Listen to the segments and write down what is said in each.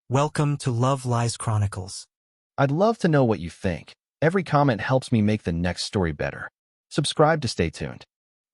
Welcome to Love Lies Chronicles. I'd love to know what you think. Every comment helps me make the next story better. Subscribe to stay tuned.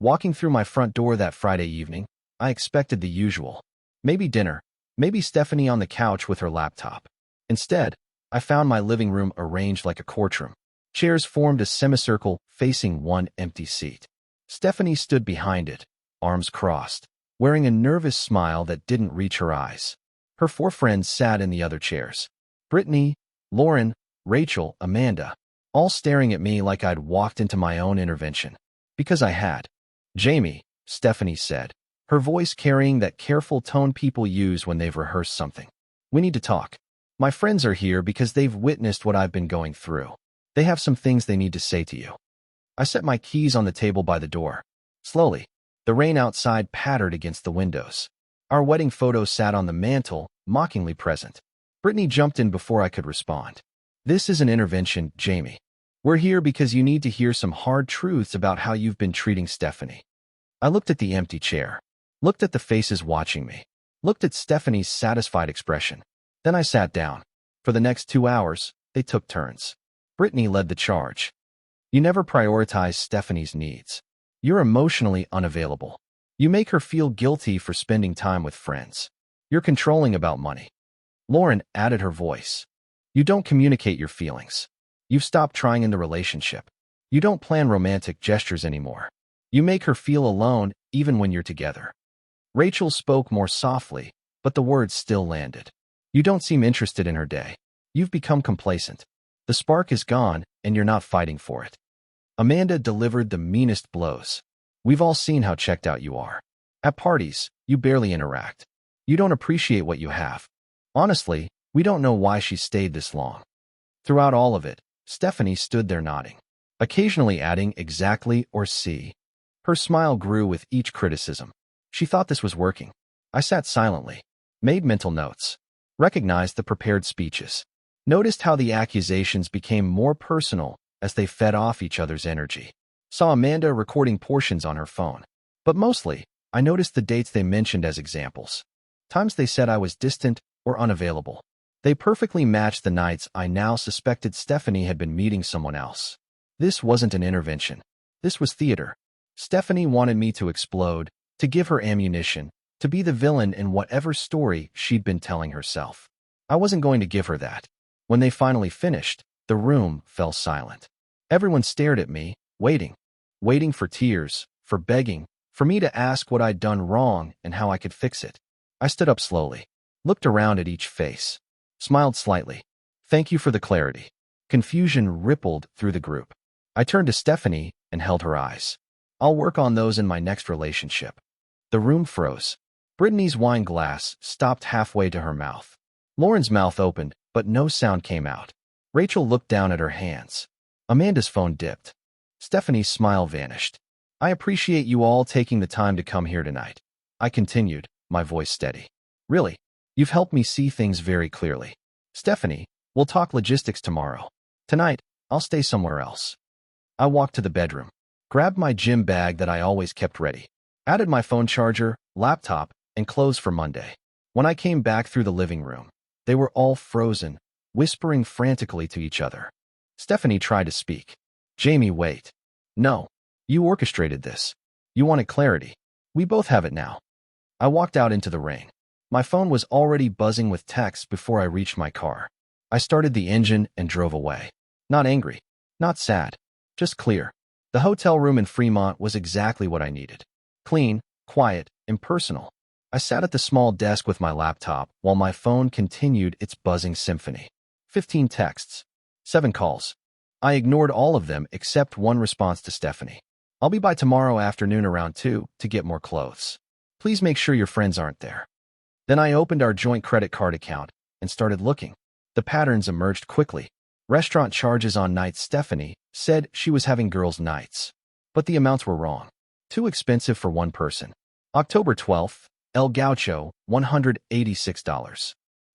Walking through my front door that Friday evening, I expected the usual. Maybe dinner, maybe Stephanie on the couch with her laptop. Instead, I found my living room arranged like a courtroom. Chairs formed a semicircle facing one empty seat. Stephanie stood behind it, arms crossed, wearing a nervous smile that didn't reach her eyes. Her four friends sat in the other chairs. Brittany, Lauren, Rachel, Amanda, all staring at me like I'd walked into my own intervention. Because I had. Jamie, Stephanie said, her voice carrying that careful tone people use when they've rehearsed something. We need to talk. My friends are here because they've witnessed what I've been going through. They have some things they need to say to you. I set my keys on the table by the door. Slowly, the rain outside pattered against the windows. Our wedding photo sat on the mantel, mockingly present. Brittany jumped in before I could respond. This is an intervention, Jamie. We're here because you need to hear some hard truths about how you've been treating Stephanie. I looked at the empty chair, looked at the faces watching me, looked at Stephanie's satisfied expression. Then I sat down. For the next 2 hours, they took turns. Brittany led the charge. You never prioritize Stephanie's needs. You're emotionally unavailable. You make her feel guilty for spending time with friends. You're controlling about money. Lauren added her voice. You don't communicate your feelings. You've stopped trying in the relationship. You don't plan romantic gestures anymore. You make her feel alone even when you're together. Rachel spoke more softly, but the words still landed. You don't seem interested in her day. You've become complacent. The spark is gone, and you're not fighting for it. Amanda delivered the meanest blows. We've all seen how checked out you are. At parties, you barely interact. You don't appreciate what you have. Honestly, we don't know why she stayed this long. Throughout all of it, Stephanie stood there nodding, occasionally adding exactly or see. Her smile grew with each criticism. She thought this was working. I sat silently, made mental notes, recognized the prepared speeches, noticed how the accusations became more personal as they fed off each other's energy. Saw Amanda recording portions on her phone. But mostly, I noticed the dates they mentioned as examples. Times they said I was distant or unavailable. They perfectly matched the nights I now suspected Stephanie had been meeting someone else. This wasn't an intervention. This was theater. Stephanie wanted me to explode, to give her ammunition, to be the villain in whatever story she'd been telling herself. I wasn't going to give her that. When they finally finished, the room fell silent. Everyone stared at me, waiting for tears, for begging, for me to ask what I'd done wrong and how I could fix it. I stood up slowly, looked around at each face, smiled slightly. Thank you for the clarity. Confusion rippled through the group. I turned to Stephanie and held her eyes. I'll work on those in my next relationship. The room froze. Brittany's wine glass stopped halfway to her mouth. Lauren's mouth opened, but no sound came out. Rachel looked down at her hands. Amanda's phone dipped. Stephanie's smile vanished. I appreciate you all taking the time to come here tonight. I continued, my voice steady. Really, you've helped me see things very clearly. Stephanie, we'll talk logistics tomorrow. Tonight, I'll stay somewhere else. I walked to the bedroom, grabbed my gym bag that I always kept ready, added my phone charger, laptop, and clothes for Monday. When I came back through the living room, they were all frozen, whispering frantically to each other. Stephanie tried to speak. Jamie, wait. No. You orchestrated this. You wanted clarity. We both have it now. I walked out into the rain. My phone was already buzzing with texts before I reached my car. I started the engine and drove away. Not angry, not sad, just clear. The hotel room in Fremont was exactly what I needed. Clean, quiet, impersonal. I sat at the small desk with my laptop while my phone continued its buzzing symphony. 15 texts. 7 calls. I ignored all of them except one response to Stephanie. I'll be by tomorrow afternoon around 2 to get more clothes. Please make sure your friends aren't there. Then I opened our joint credit card account and started looking. The patterns emerged quickly. Restaurant charges on nights Stephanie said she was having girls' nights. But the amounts were wrong. Too expensive for one person. October 12th, El Gaucho, $186.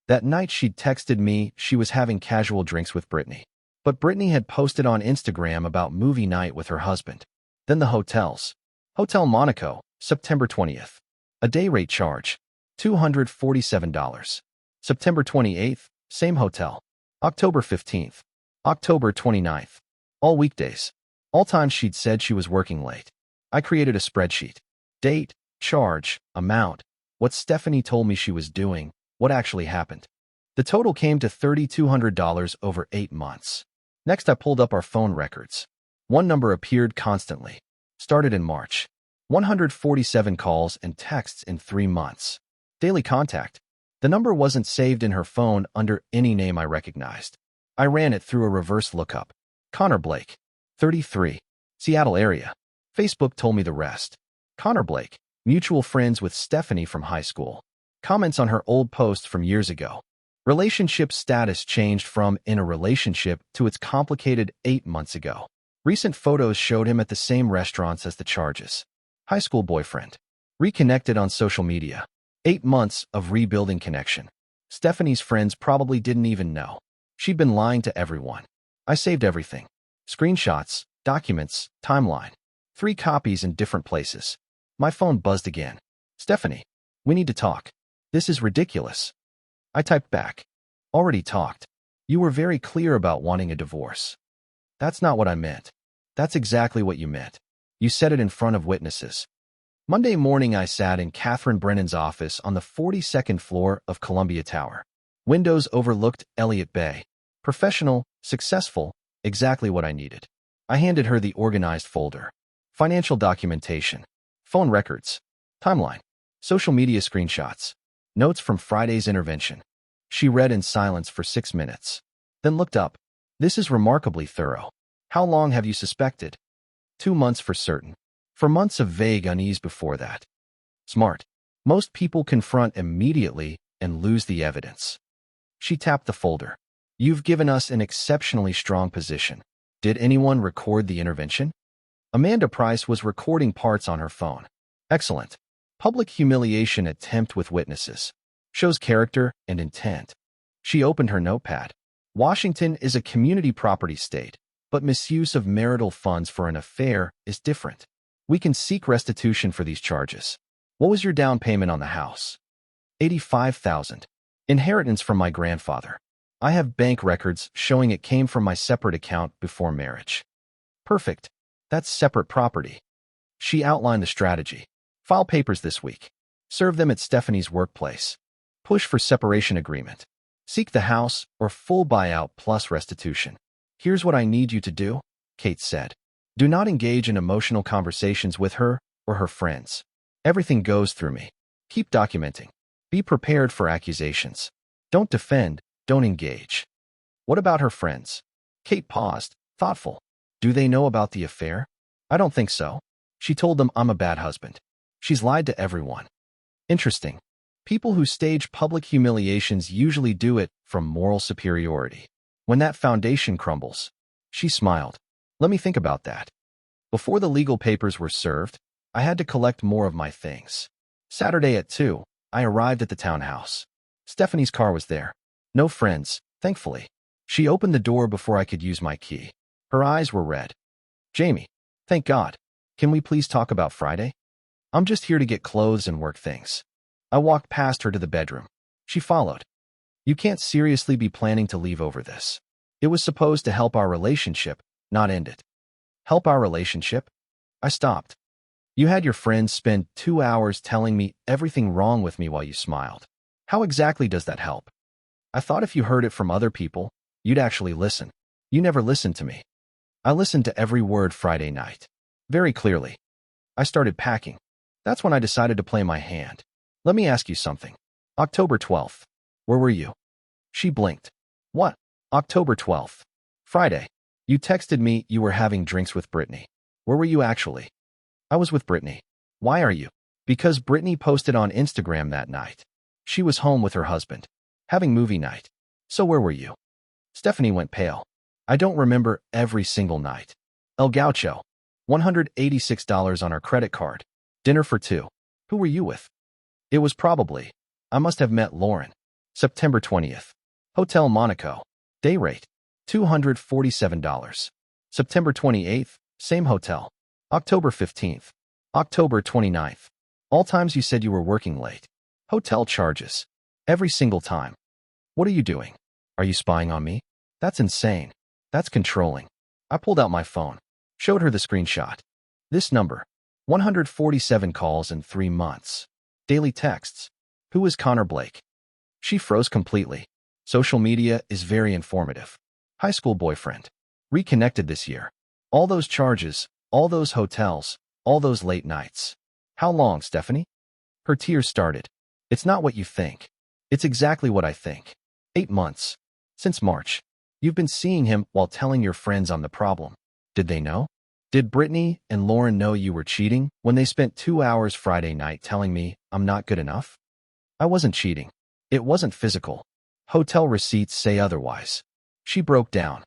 That night she'd texted me she was having casual drinks with Brittany. But Brittany had posted on Instagram about movie night with her husband. Then the hotels. Hotel Monaco, September 20th. A day rate charge, $247. September 28th, same hotel. October 15th. October 29th. All weekdays. All times she'd said she was working late. I created a spreadsheet. Date, charge, amount, what Stephanie told me she was doing, what actually happened. The total came to $3,200 over 8 months. Next, I pulled up our phone records. One number appeared constantly. Started in March. 147 calls and texts in 3 months. Daily contact. The number wasn't saved in her phone under any name I recognized. I ran it through a reverse lookup. Connor Blake. 33. Seattle area. Facebook told me the rest. Connor Blake. Mutual friends with Stephanie from high school. Comments on her old posts from years ago. Relationship status changed from in a relationship to its complicated 8 months ago. Recent photos showed him at the same restaurants as the charges. High school boyfriend. Reconnected on social media. 8 months of rebuilding connection. Stephanie's friends probably didn't even know. She'd been lying to everyone. I saved everything. Screenshots, documents, timeline. 3 copies in different places. My phone buzzed again. Stephanie, we need to talk. This is ridiculous. I typed back. Already talked. You were very clear about wanting a divorce. That's not what I meant. That's exactly what you meant. You said it in front of witnesses. Monday morning, I sat in Catherine Brennan's office on the 42nd floor of Columbia Tower. Windows overlooked Elliott Bay. Professional, successful, exactly what I needed. I handed her the organized folder. Financial documentation. Phone records. Timeline. Social media screenshots. Notes from Friday's intervention. She read in silence for 6 minutes. Then looked up. This is remarkably thorough. How long have you suspected? 2 months for certain. For months of vague unease before that. Smart. Most people confront immediately and lose the evidence. She tapped the folder. You've given us an exceptionally strong position. Did anyone record the intervention? Amanda Price was recording parts on her phone. Excellent. Public humiliation attempt with witnesses. Shows character and intent. She opened her notepad. Washington is a community property state, but misuse of marital funds for an affair is different. We can seek restitution for these charges. What was your down payment on the house? $85,000. Inheritance from my grandfather. I have bank records showing it came from my separate account before marriage. Perfect. That's separate property. She outlined the strategy. File papers this week. Serve them at Stephanie's workplace. Push for separation agreement. Seek the house or full buyout plus restitution. Here's what I need you to do, Kate said. Do not engage in emotional conversations with her or her friends. Everything goes through me. Keep documenting. Be prepared for accusations. Don't defend, don't engage. What about her friends? Kate paused, thoughtful. Do they know about the affair? I don't think so. She told them I'm a bad husband. She's lied to everyone. Interesting. People who stage public humiliations usually do it from moral superiority. When that foundation crumbles, she smiled. Let me think about that. Before the legal papers were served, I had to collect more of my things. Saturday at 2, I arrived at the townhouse. Stephanie's car was there. No friends, thankfully. She opened the door before I could use my key. Her eyes were red. Jamie, thank God. Can we please talk about Friday? I'm just here to get clothes and work things. I walked past her to the bedroom. She followed. You can't seriously be planning to leave over this. It was supposed to help our relationship, not end it. Help our relationship? I stopped. You had your friends spend 2 hours telling me everything wrong with me while you smiled. How exactly does that help? I thought if you heard it from other people, you'd actually listen. You never listened to me. I listened to every word Friday night. Very clearly. I started packing. That's when I decided to play my hand. Let me ask you something. October 12th. Where were you? She blinked. What? October 12th. Friday. You texted me you were having drinks with Brittany. Where were you actually? I was with Brittany. Why are you? Because Brittany posted on Instagram that night. She was home with her husband. Having movie night. So where were you? Stephanie went pale. I don't remember every single night. El Gaucho. $186 on our credit card. Dinner for 2. Who were you with? It was probably. I must have met Lauren. September 20th. Hotel Monaco. Day rate. $247. September 28th. Same hotel. October 15th. October 29th. All times you said you were working late. Hotel charges. Every single time. What are you doing? Are you spying on me? That's insane. That's controlling. I pulled out my phone, showed her the screenshot. This number, 147 calls in 3 months. Daily texts. Who is Connor Blake? She froze completely. Social media is very informative. High school boyfriend. Reconnected this year. All those charges, all those hotels, all those late nights. How long, Stephanie? Her tears started. It's not what you think. It's exactly what I think. 8 months. Since March. You've been seeing him while telling your friends I'm the problem. Did they know? Did Brittany and Lauren know you were cheating when they spent 2 hours Friday night telling me I'm not good enough? I wasn't cheating. It wasn't physical. Hotel receipts say otherwise. She broke down.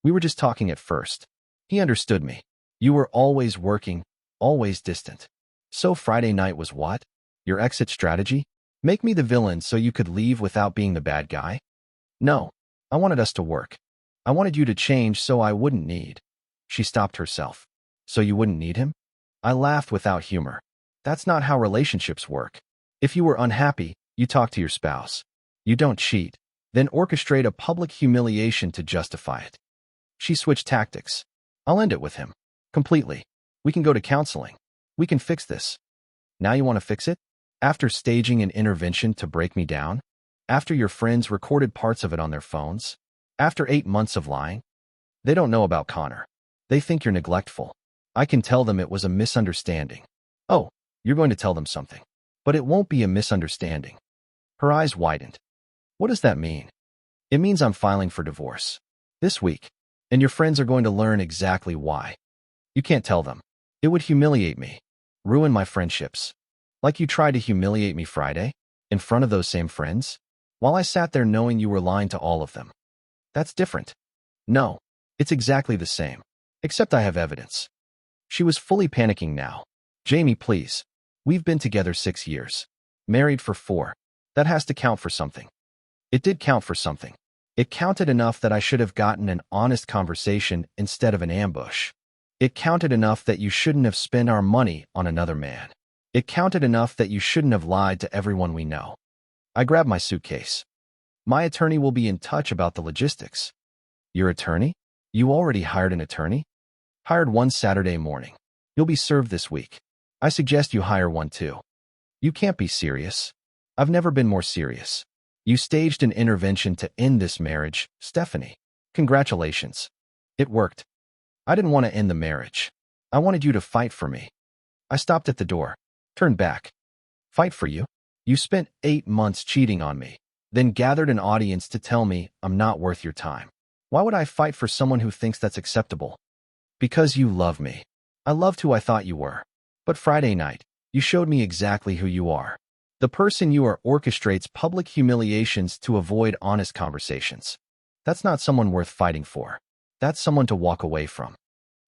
We were just talking at first. He understood me. You were always working, always distant. So Friday night was what? Your exit strategy? Make me the villain so you could leave without being the bad guy? No. I wanted us to work. I wanted you to change so I wouldn't need. She stopped herself. So you wouldn't need him? I laughed without humor. That's not how relationships work. If you were unhappy, you talk to your spouse. You don't cheat, then orchestrate a public humiliation to justify it. She switched tactics. I'll end it with him. Completely. We can go to counseling. We can fix this. Now you want to fix it? After staging an intervention to break me down? After your friends recorded parts of it on their phones? After 8 months of lying? They don't know about Connor. They think you're neglectful. I can tell them it was a misunderstanding. Oh, you're going to tell them something. But it won't be a misunderstanding. Her eyes widened. What does that mean? It means I'm filing for divorce. This week. And your friends are going to learn exactly why. You can't tell them. It would humiliate me. Ruin my friendships. Like you tried to humiliate me Friday? In front of those same friends? While I sat there knowing you were lying to all of them. That's different. No, it's exactly the same. Except I have evidence. She was fully panicking now. Jamie, please. We've been together 6 years. Married for 4. That has to count for something. It did count for something. It counted enough that I should have gotten an honest conversation instead of an ambush. It counted enough that you shouldn't have spent our money on another man. It counted enough that you shouldn't have lied to everyone we know. I grabbed my suitcase. My attorney will be in touch about the logistics. Your attorney? You already hired an attorney? Hired one Saturday morning. You'll be served this week. I suggest you hire one too. You can't be serious. I've never been more serious. You staged an intervention to end this marriage, Stephanie. Congratulations. It worked. I didn't want to end the marriage. I wanted you to fight for me. I stopped at the door, turned back. Fight for you? You spent 8 months cheating on me, then gathered an audience to tell me I'm not worth your time. Why would I fight for someone who thinks that's acceptable? Because you love me. I loved who I thought you were. But Friday night, you showed me exactly who you are. The person you are orchestrates public humiliations to avoid honest conversations. That's not someone worth fighting for. That's someone to walk away from.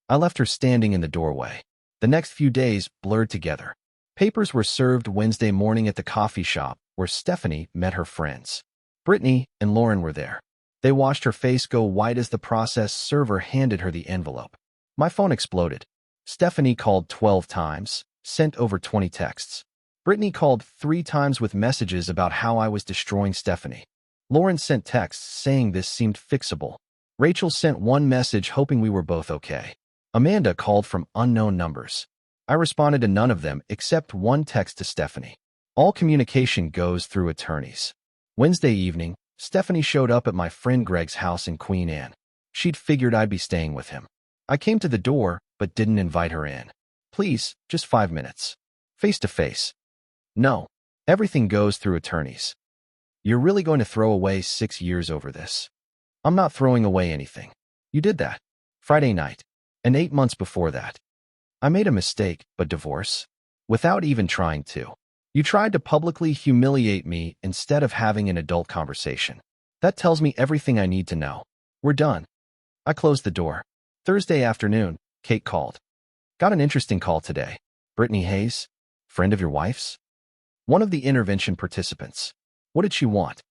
I left her standing in the doorway. The next few days blurred together. Papers were served Wednesday morning at the coffee shop where Stephanie met her friends. Brittany and Lauren were there. They watched her face go white as the process server handed her the envelope. My phone exploded. Stephanie called 12 times, sent over 20 texts. Brittany called 3 times with messages about how I was destroying Stephanie. Lauren sent texts saying this seemed fixable. Rachel sent one message hoping we were both okay. Amanda called from unknown numbers. I responded to none of them except one text to Stephanie. All communication goes through attorneys. Wednesday evening, Stephanie showed up at my friend Greg's house in Queen Anne. She'd figured I'd be staying with him. I came to the door, but didn't invite her in. Please, just 5 minutes. Face to face. No. Everything goes through attorneys. You're really going to throw away 6 years over this? I'm not throwing away anything. You did that. Friday night. And 8 months before that. I made a mistake, but divorce? Without even trying to. You tried to publicly humiliate me instead of having an adult conversation. That tells me everything I need to know. We're done. I closed the door. Thursday afternoon, Kate called. Got an interesting call today. Brittany Hayes, friend of your wife's? One of the intervention participants. What did she want?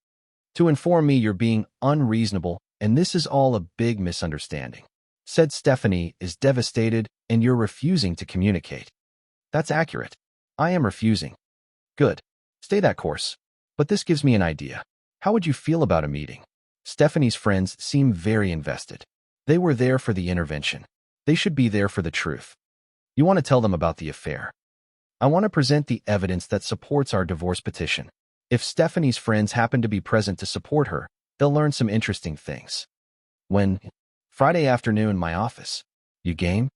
To inform me you're being unreasonable and this is all a big misunderstanding. Said Stephanie is devastated and you're refusing to communicate. That's accurate. I am refusing. Good. Stay that course. But this gives me an idea. How would you feel about a meeting? Stephanie's friends seem very invested. They were there for the intervention. They should be there for the truth. You want to tell them about the affair. I want to present the evidence that supports our divorce petition. If Stephanie's friends happen to be present to support her, they'll learn some interesting things. When? Friday afternoon, my office. You game?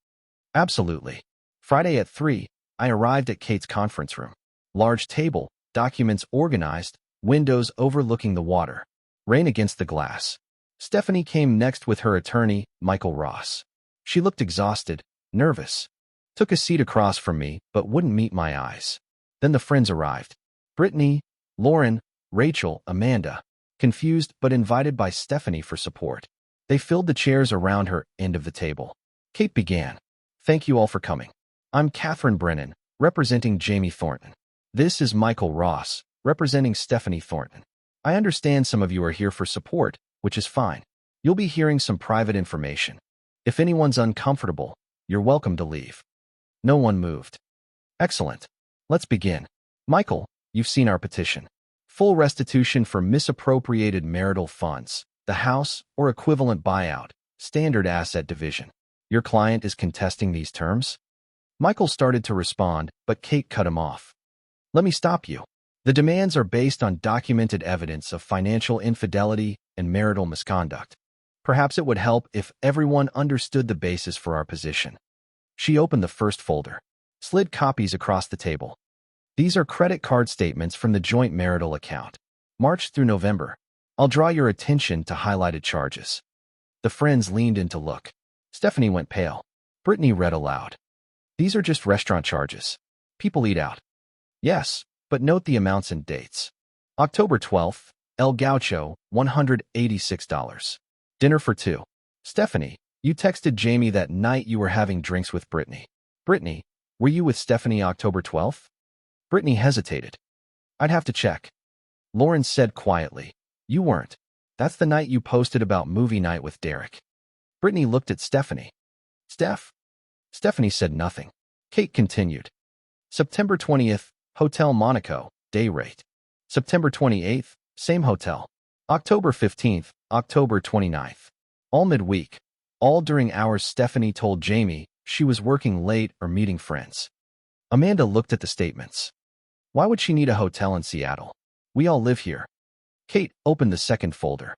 Absolutely. Friday at 3, I arrived at Kate's conference room. Large table, documents organized, windows overlooking the water, rain against the glass. Stephanie came next with her attorney, Michael Ross. She looked exhausted, nervous. Took a seat across from me, but wouldn't meet my eyes. Then the friends arrived. Brittany, Lauren, Rachel, Amanda, confused but invited by Stephanie for support. They filled the chairs around her end of the table. Kate began. Thank you all for coming. I'm Catherine Brennan, representing Jamie Thornton. This is Michael Ross, representing Stephanie Thornton. I understand some of you are here for support, which is fine. You'll be hearing some private information. If anyone's uncomfortable, you're welcome to leave. No one moved. Excellent. Let's begin. Michael, you've seen our petition. Full restitution for misappropriated marital funds, the house or equivalent buyout, standard asset division. Your client is contesting these terms? Michael started to respond, but Kate cut him off. Let me stop you. The demands are based on documented evidence of financial infidelity and marital misconduct. Perhaps it would help if everyone understood the basis for our position. She opened the first folder, slid copies across the table. These are credit card statements from the joint marital account, March through November. I'll draw your attention to highlighted charges. The friends leaned in to look. Stephanie went pale. Brittany read aloud. These are just restaurant charges. People eat out. Yes, but note the amounts and dates. October 12th, El Gaucho, $186. Dinner for 2. Stephanie, you texted Jamie that night you were having drinks with Brittany. Brittany, were you with Stephanie October 12th? Brittany hesitated. I'd have to check. Lauren said quietly. You weren't. That's the night you posted about movie night with Derek. Brittany looked at Stephanie. Steph? Stephanie said nothing. Kate continued. September 20th, Hotel Monaco, day rate. September 28th, same hotel. October 15th, October 29th. All midweek. All during hours Stephanie told Jamie she was working late or meeting friends. Amanda looked at the statements. Why would she need a hotel in Seattle? We all live here. Kate opened the second folder.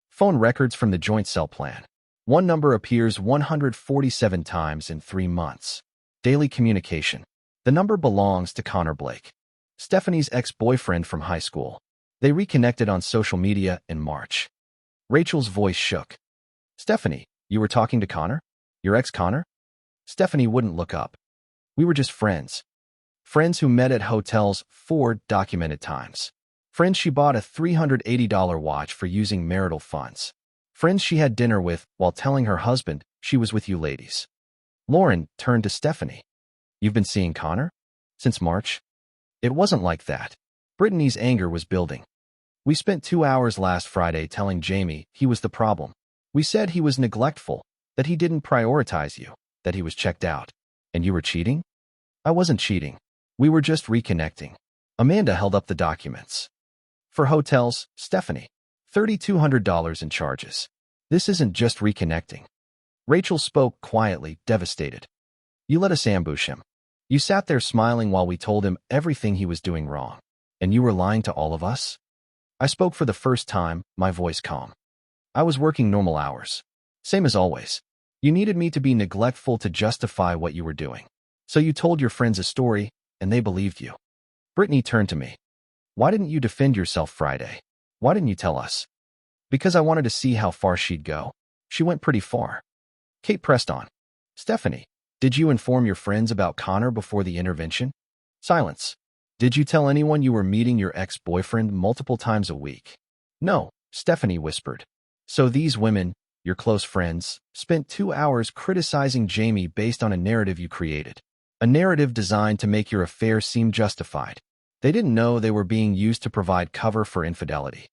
Phone records from the joint cell plan. One number appears 147 times in 3 months. Daily communication. The number belongs to Connor Blake, Stephanie's ex-boyfriend from high school. They reconnected on social media in March. Rachel's voice shook. Stephanie, you were talking to Connor? Your ex-Connor? Stephanie wouldn't look up. We were just friends. Friends who met at hotels 4 documented times. Friends she bought a $380 watch for using marital funds. Friends she had dinner with while telling her husband she was with you ladies. Lauren turned to Stephanie. You've been seeing Connor? Since March? It wasn't like that. Brittany's anger was building. We spent 2 hours last Friday telling Jamie he was the problem. We said he was neglectful, that he didn't prioritize you, that he was checked out. And you were cheating? I wasn't cheating. We were just reconnecting. Amanda held up the documents. For hotels, Stephanie, $3,200 in charges. This isn't just reconnecting. Rachel spoke quietly, devastated. You let us ambush him. You sat there smiling while we told him everything he was doing wrong. And you were lying to all of us? I spoke for the first time, my voice calm. I was working normal hours. Same as always. You needed me to be neglectful to justify what you were doing. So you told your friends a story, and they believed you. Brittany turned to me. Why didn't you defend yourself Friday? Why didn't you tell us? Because I wanted to see how far she'd go. She went pretty far. Kate pressed on. Stephanie, did you inform your friends about Connor before the intervention? Silence. Did you tell anyone you were meeting your ex-boyfriend multiple times a week? No, Stephanie whispered. So these women, your close friends, spent 2 hours criticizing Jamie based on a narrative you created. A narrative designed to make your affair seem justified. They didn't know they were being used to provide cover for infidelity.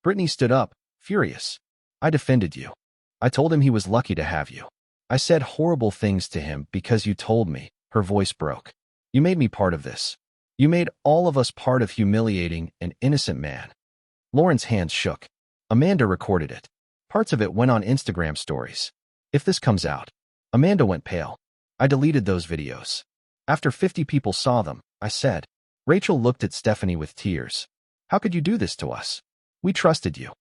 Brittany stood up, furious. I defended you. I told him he was lucky to have you. I said horrible things to him because you told me. Her voice broke. You made me part of this. You made all of us part of humiliating an innocent man. Lauren's hands shook. Amanda recorded it. Parts of it went on Instagram stories. If this comes out. Amanda went pale. I deleted those videos. After 50 people saw them, I said. Rachel looked at Stephanie with tears. How could you do this to us? We trusted you.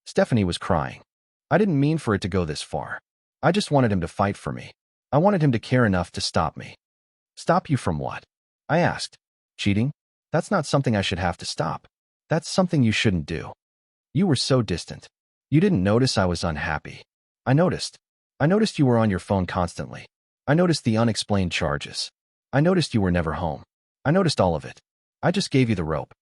Stephanie was crying. I didn't mean for it to go this far. I just wanted him to fight for me. I wanted him to care enough to stop me. Stop you from what? I asked. Cheating? That's not something I should have to stop. That's something you shouldn't do. You were so distant. You didn't notice I was unhappy. I noticed. I noticed you were on your phone constantly. I noticed the unexplained charges. I noticed you were never home. I noticed all of it. I just gave you the rope.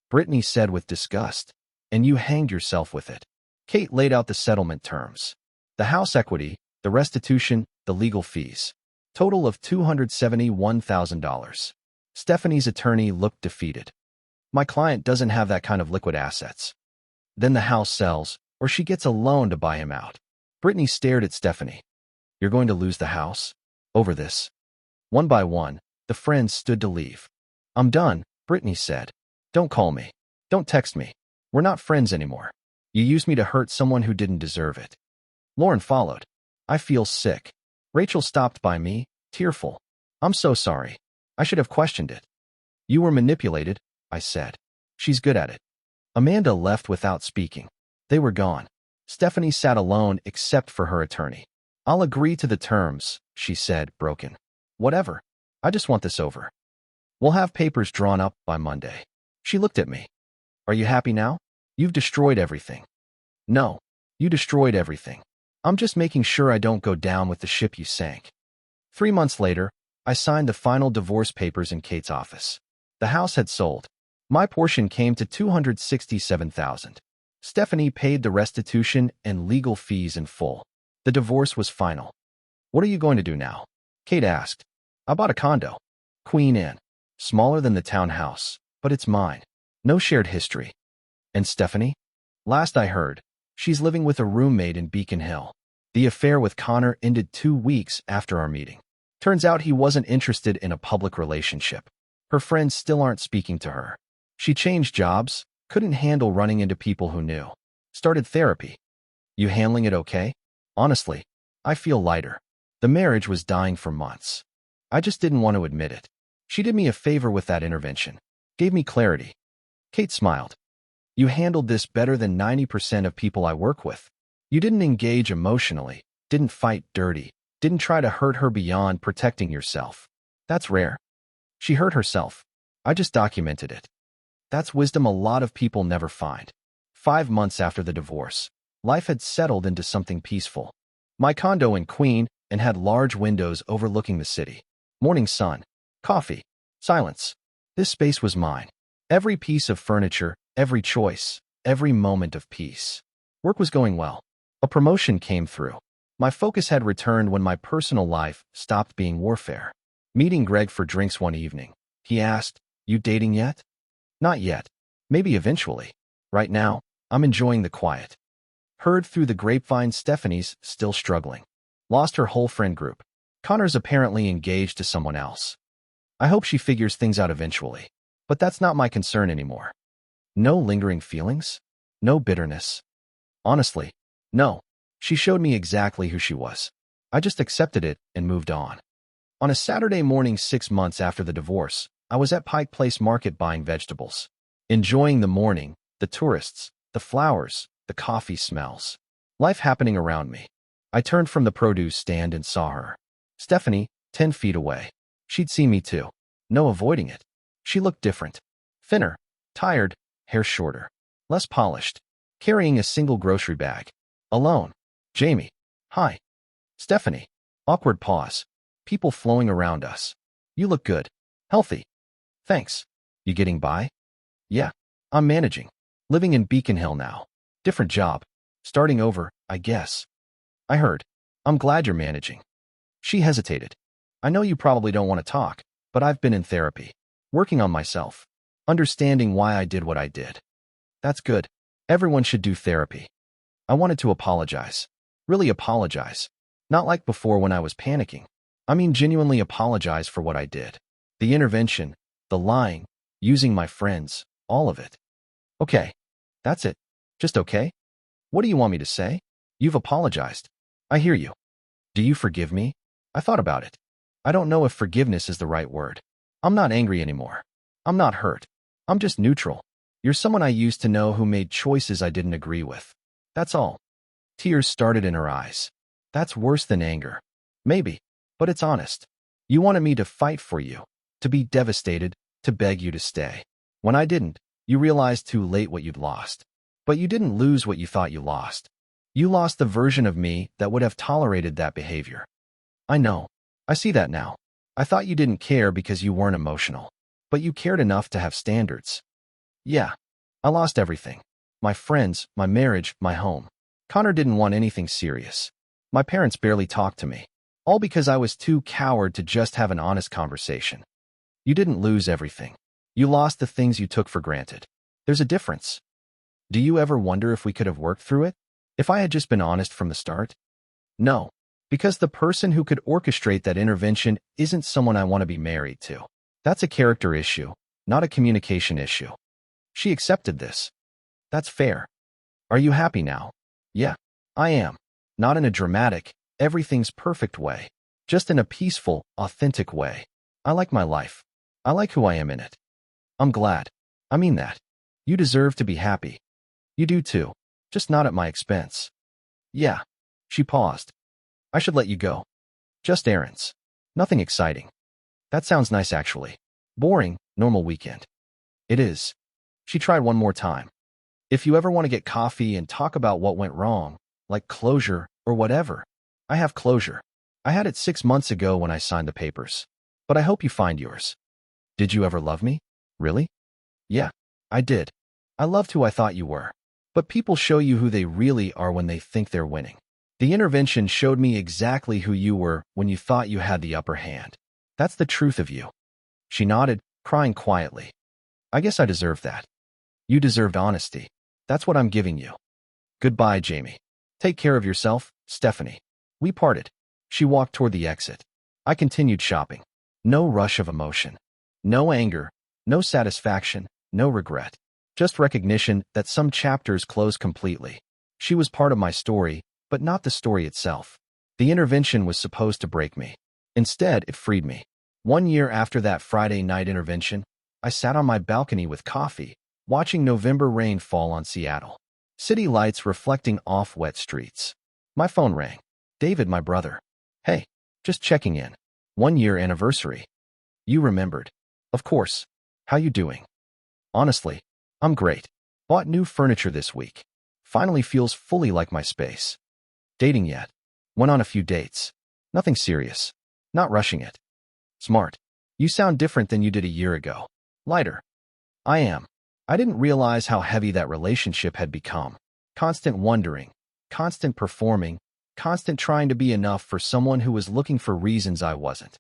Brittany said with disgust. And you hanged yourself with it. Kate laid out the settlement terms. The house equity, the restitution, the legal fees. Total of $271,000. Stephanie's attorney looked defeated. My client doesn't have that kind of liquid assets. Then the house sells, or she gets a loan to buy him out. Brittany stared at Stephanie. You're going to lose the house? Over this? One by one, the friends stood to leave. I'm done, Brittany said. Don't call me. Don't text me. We're not friends anymore. You used me to hurt someone who didn't deserve it. Lauren followed. I feel sick. Rachel stopped by me, tearful. I'm so sorry. I should have questioned it. You were manipulated, I said. She's good at it. Amanda left without speaking. They were gone. Stephanie sat alone except for her attorney. I'll agree to the terms, she said, broken. Whatever. I just want this over. We'll have papers drawn up by Monday. She looked at me. Are you happy now? You've destroyed everything. No. You destroyed everything. I'm just making sure I don't go down with the ship you sank. 3 months later, I signed the final divorce papers in Kate's office. The house had sold. My portion came to $267,000. Stephanie paid the restitution and legal fees in full. The divorce was final. What are you going to do now? Kate asked. I bought a condo. Queen Anne. Smaller than the townhouse, but it's mine. No shared history. And Stephanie? Last I heard, she's living with a roommate in Beacon Hill. The affair with Connor ended 2 weeks after our meeting. Turns out he wasn't interested in a public relationship. Her friends still aren't speaking to her. She changed jobs, couldn't handle running into people who knew. Started therapy. You handling it okay? Honestly, I feel lighter. The marriage was dying for months. I just didn't want to admit it. She did me a favor with that intervention. Gave me clarity. Kate smiled. You handled this better than 90% of people I work with. You didn't engage emotionally, didn't fight dirty, didn't try to hurt her beyond protecting yourself. That's rare. She hurt herself. I just documented it. That's wisdom a lot of people never find. 5 months after the divorce, life had settled into something peaceful. My condo in Queen and had large windows overlooking the city. Morning sun, coffee, silence. This space was mine. Every piece of furniture, every choice, every moment of peace. Work was going well. A promotion came through. My focus had returned when my personal life stopped being warfare. Meeting Greg for drinks one evening, he asked, You dating yet? Not yet. Maybe eventually. Right now, I'm enjoying the quiet. Heard through the grapevine Stephanie's still struggling. Lost her whole friend group. Connor's apparently engaged to someone else. I hope she figures things out eventually. But that's not my concern anymore. No lingering feelings? No bitterness? Honestly, no. She showed me exactly who she was. I just accepted it and moved on. On a Saturday morning 6 months after the divorce, I was at Pike Place Market buying vegetables. Enjoying the morning, the tourists, the flowers, the coffee smells. Life happening around me. I turned from the produce stand and saw her. Stephanie, 10 feet away. She'd see me too. No avoiding it. She looked different. Thinner, tired, hair shorter, less polished, carrying a single grocery bag. Alone. Jamie. Hi. Stephanie. Awkward pause. People flowing around us. You look good. Healthy. Thanks. You getting by? Yeah. I'm managing. Living in Beacon Hill now. Different job. Starting over, I guess. I heard. I'm glad you're managing. She hesitated. I know you probably don't want to talk, but I've been in therapy. Working on myself. Understanding why I did what I did. That's good. Everyone should do therapy. I wanted to apologize. Really apologize. Not like before when I was panicking. I mean genuinely apologize for what I did. The intervention, the lying, using my friends, all of it. Okay. That's it. Just okay? What do you want me to say? You've apologized. I hear you. Do you forgive me? I thought about it. I don't know if forgiveness is the right word. I'm not angry anymore. I'm not hurt. I'm just neutral. You're someone I used to know who made choices I didn't agree with. That's all. Tears started in her eyes. That's worse than anger. Maybe, but it's honest. You wanted me to fight for you, to be devastated, to beg you to stay. When I didn't, you realized too late what you'd lost. But you didn't lose what you thought you lost. You lost the version of me that would have tolerated that behavior. I know. I see that now. I thought you didn't care because you weren't emotional. But you cared enough to have standards. Yeah. I lost everything. My friends, my marriage, my home. Connor didn't want anything serious. My parents barely talked to me. All because I was too coward to just have an honest conversation. You didn't lose everything. You lost the things you took for granted. There's a difference. Do you ever wonder if we could have worked through it? If I had just been honest from the start? No. Because the person who could orchestrate that intervention isn't someone I want to be married to. That's a character issue, not a communication issue. She accepted this. That's fair. Are you happy now? Yeah, I am. Not in a dramatic, everything's perfect way. Just in a peaceful, authentic way. I like my life. I like who I am in it. I'm glad. I mean that. You deserve to be happy. You do too. Just not at my expense. Yeah. She paused. I should let you go. Just errands. Nothing exciting. That sounds nice actually. Boring, normal weekend. It is. She tried one more time. If you ever want to get coffee and talk about what went wrong, like closure or whatever, I have closure. I had it 6 months ago when I signed the papers. But I hope you find yours. Did you ever love me? Really? Yeah, I did. I loved who I thought you were. But people show you who they really are when they think they're winning. The intervention showed me exactly who you were when you thought you had the upper hand. That's the truth of you. She nodded, crying quietly. I guess I deserved that. You deserved honesty. That's what I'm giving you. Goodbye, Jamie. Take care of yourself, Stephanie. We parted. She walked toward the exit. I continued shopping. No rush of emotion. No anger. No satisfaction. No regret. Just recognition that some chapters closed completely. She was part of my story, but not the story itself. The intervention was supposed to break me. Instead, it freed me. 1 year after that Friday night intervention, I sat on my balcony with coffee, watching November rain fall on Seattle. City lights reflecting off wet streets. My phone rang. David, my brother. Hey, just checking in. 1 year anniversary. You remembered. Of course. How you doing? Honestly, I'm great. Bought new furniture this week. Finally feels fully like my space. Dating yet? Went on a few dates. Nothing serious. Not rushing it. Smart. You sound different than you did a year ago. Lighter. I am. I didn't realize how heavy that relationship had become. Constant wondering. Constant performing. Constant trying to be enough for someone who was looking for reasons I wasn't.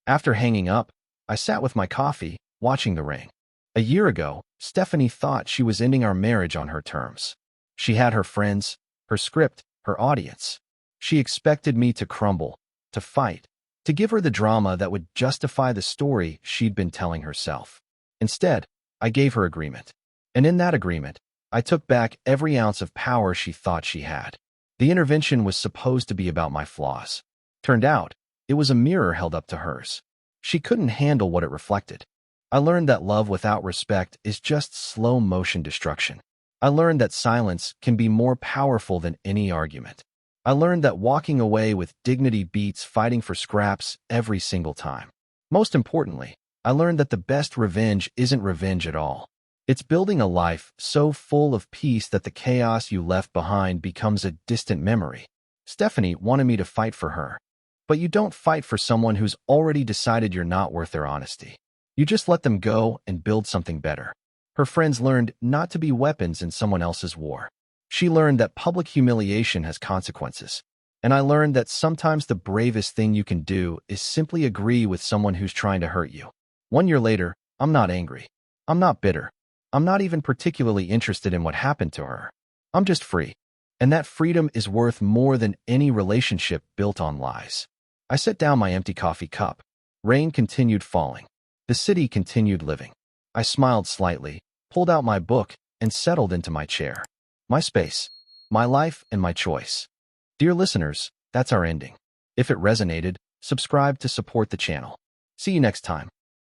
After hanging up, I sat with my coffee, watching the rain. A year ago, Stephanie thought she was ending our marriage on her terms. She had her friends, her script, her audience. She expected me to crumble, to fight, to give her the drama that would justify the story she'd been telling herself. Instead, I gave her agreement. And in that agreement, I took back every ounce of power she thought she had. The intervention was supposed to be about my flaws. Turned out, it was a mirror held up to hers. She couldn't handle what it reflected. I learned that love without respect is just slow-motion destruction. I learned that silence can be more powerful than any argument. I learned that walking away with dignity beats fighting for scraps every single time. Most importantly, I learned that the best revenge isn't revenge at all. It's building a life so full of peace that the chaos you left behind becomes a distant memory. Stephanie wanted me to fight for her. But you don't fight for someone who's already decided you're not worth their honesty. You just let them go and build something better. Her friends learned not to be weapons in someone else's war. She learned that public humiliation has consequences. And I learned that sometimes the bravest thing you can do is simply agree with someone who's trying to hurt you. 1 year later, I'm not angry. I'm not bitter. I'm not even particularly interested in what happened to her. I'm just free. And that freedom is worth more than any relationship built on lies. I set down my empty coffee cup. Rain continued falling. The city continued living. I smiled slightly, pulled out my book, and settled into my chair. My space, my life, and my choice. Dear listeners, that's our ending. If it resonated, subscribe to support the channel. See you next time.